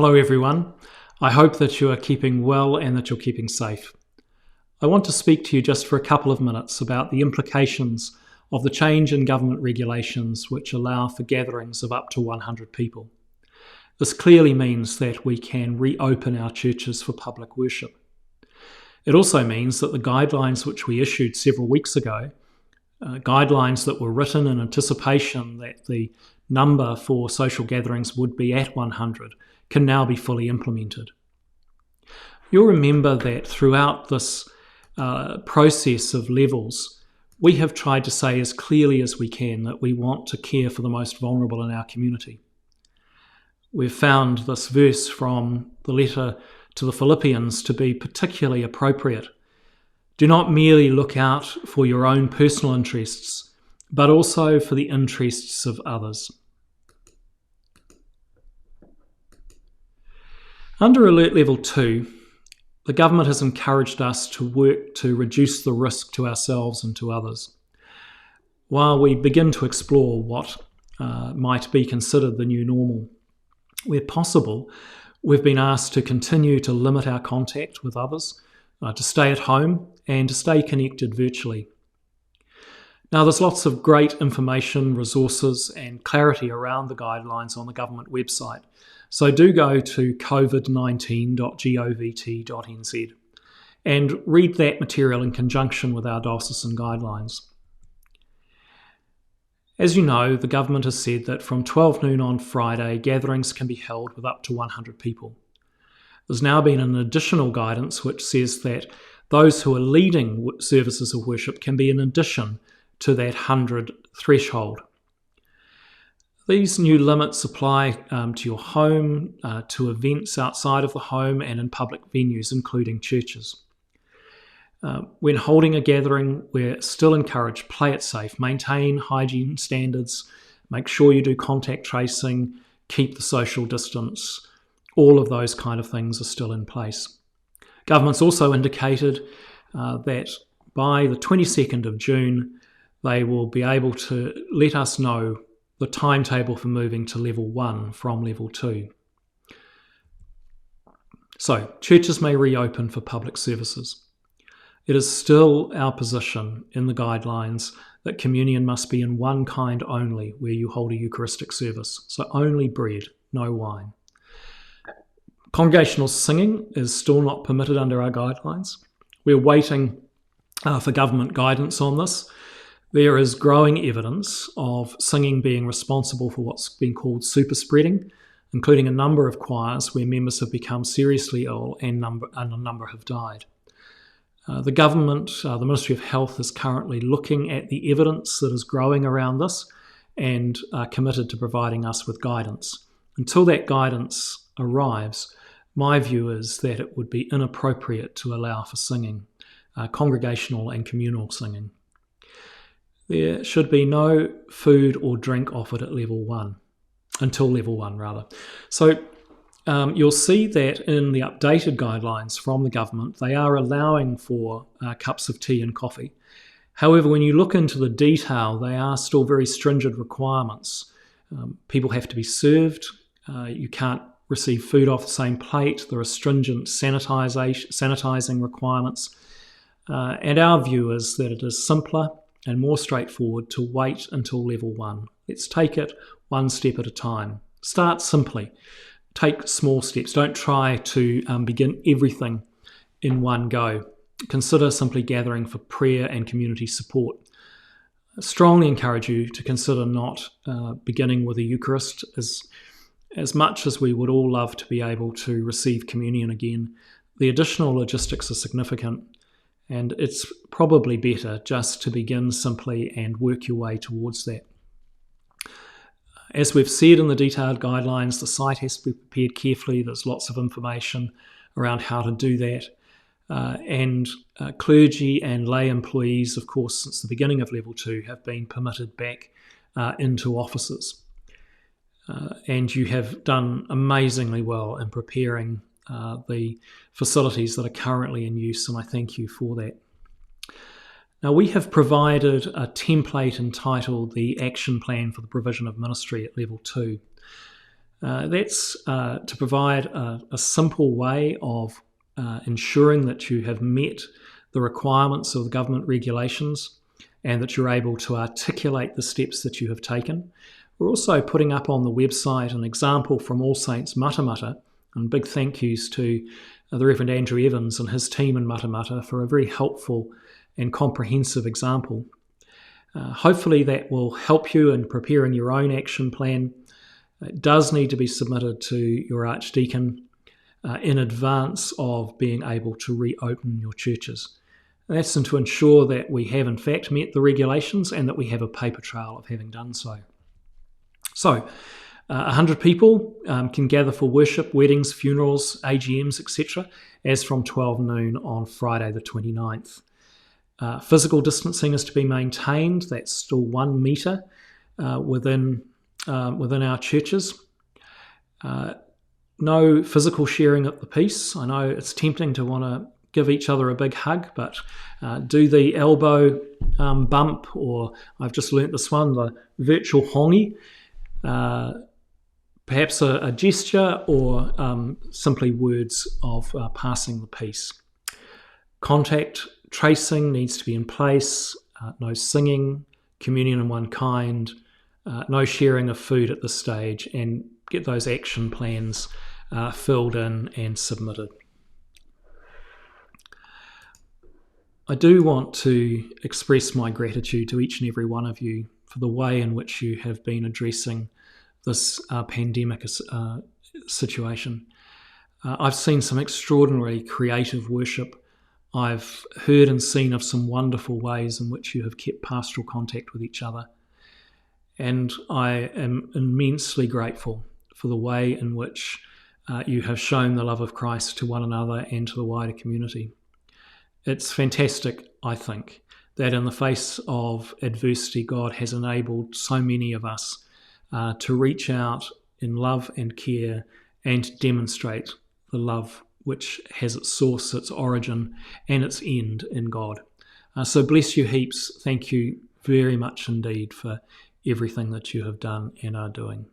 Hello everyone. I hope that you are keeping well and that you're keeping safe. I want to speak to you just for a couple of minutes about the implications of the change in government regulations which allow for gatherings of up to 100 people. This clearly means that we can reopen our churches for public worship. It also means that the guidelines which we issued several weeks ago, guidelines that were written in anticipation that the number for social gatherings would be at 100, can now be fully implemented. You'll remember that throughout this process of levels, we have tried to say as clearly as we can that we want to care for the most vulnerable in our community. We've found this verse from the letter to the Philippians to be particularly appropriate. Do not merely look out for your own personal interests, but also for the interests of others. Under Alert Level 2, the government has encouraged us to work to reduce the risk to ourselves and to others. While we begin to explore what might be considered the new normal, where possible, we've been asked to continue to limit our contact with others, to stay at home and to stay connected virtually. Now, there's lots of great information, resources and clarity around the guidelines on the government website. So do go to covid19.govt.nz and read that material in conjunction with our diocesan guidelines. As you know, the government has said that from 12 noon on Friday, gatherings can be held with up to 100 people. There's now been an additional guidance which says that those who are leading services of worship can be in addition to that 100 threshold. These new limits apply to your home, to events outside of the home and in public venues, including churches. When holding a gathering, we're still encouraged, play it safe, maintain hygiene standards, make sure you do contact tracing, keep the social distance. All of those kind of things are still in place. Government's also indicated that by the 22nd of June, they will be able to let us know the timetable for moving to level 1 from level 2. So, churches may reopen for public services. It is still our position in the guidelines that communion must be in one kind only where you hold a Eucharistic service, so only bread, no wine. Congregational singing is still not permitted under our guidelines. We're waiting for government guidance on this. There is growing evidence of singing being responsible for what's been called super spreading, including a number of choirs where members have become seriously ill and a number have died. The government, the Ministry of Health, is currently looking at the evidence that is growing around this and are committed to providing us with guidance. Until that guidance arrives, my view is that it would be inappropriate to allow for singing, congregational and communal singing. There should be no food or drink offered at level 1, until level 1 rather. So you'll see that in the updated guidelines from the government, they are allowing for cups of tea and coffee. However, when you look into the detail, they are still very stringent requirements. People have to be served. You can't receive food off the same plate. There are stringent sanitizing requirements. And our view is that it is simpler and more straightforward to wait until level 1. Let's take it one step at a time. Start simply. Take small steps. Don't try to begin everything in one go. Consider simply gathering for prayer and community support. I strongly encourage you to consider not beginning with a Eucharist. As much as we would all love to be able to receive communion again, the additional logistics are significant. And it's probably better just to begin simply and work your way towards that. As we've said in the detailed guidelines, the site has to be prepared carefully. There's lots of information around how to do that. And clergy and lay employees, of course, since the beginning of level 2, have been permitted back into offices. And you have done amazingly well in preparing the facilities that are currently in use, and I thank you for that. Now, we have provided a template entitled the Action Plan for the Provision of Ministry at Level 2. That's to provide a simple way of ensuring that you have met the requirements of the government regulations and that you're able to articulate the steps that you have taken. We're also putting up on the website an example from All Saints Matamata, and big thank yous to the Reverend Andrew Evans and his team in Matamata for a very helpful and comprehensive example. Hopefully that will help you in preparing your own action plan. It does need to be submitted to your Archdeacon in advance of being able to reopen your churches. And that's to ensure that we have in fact met the regulations and that we have a paper trail of having done so. So 100 people can gather for worship, weddings, funerals, AGMs, etc. as from 12 noon on Friday the 29th. Physical distancing is to be maintained. That's still 1 metre within our churches. No physical sharing at the peace. I know it's tempting to want to give each other a big hug, but do the elbow bump, or I've just learnt this one, the virtual hongi, perhaps a gesture, or simply words of passing the peace. Contact tracing needs to be in place, no singing, communion in one kind, no sharing of food at this stage, and get those action plans filled in and submitted. I do want to express my gratitude to each and every one of you for the way in which you have been addressing this pandemic situation. I've seen some extraordinary creative worship. I've heard and seen of some wonderful ways in which you have kept pastoral contact with each other. And I am immensely grateful for the way in which you have shown the love of Christ to one another and to the wider community. It's fantastic, I think, that in the face of adversity, God has enabled so many of us to reach out in love and care and demonstrate the love which has its source, its origin, and its end in God. So bless you heaps. Thank you very much indeed for everything that you have done and are doing.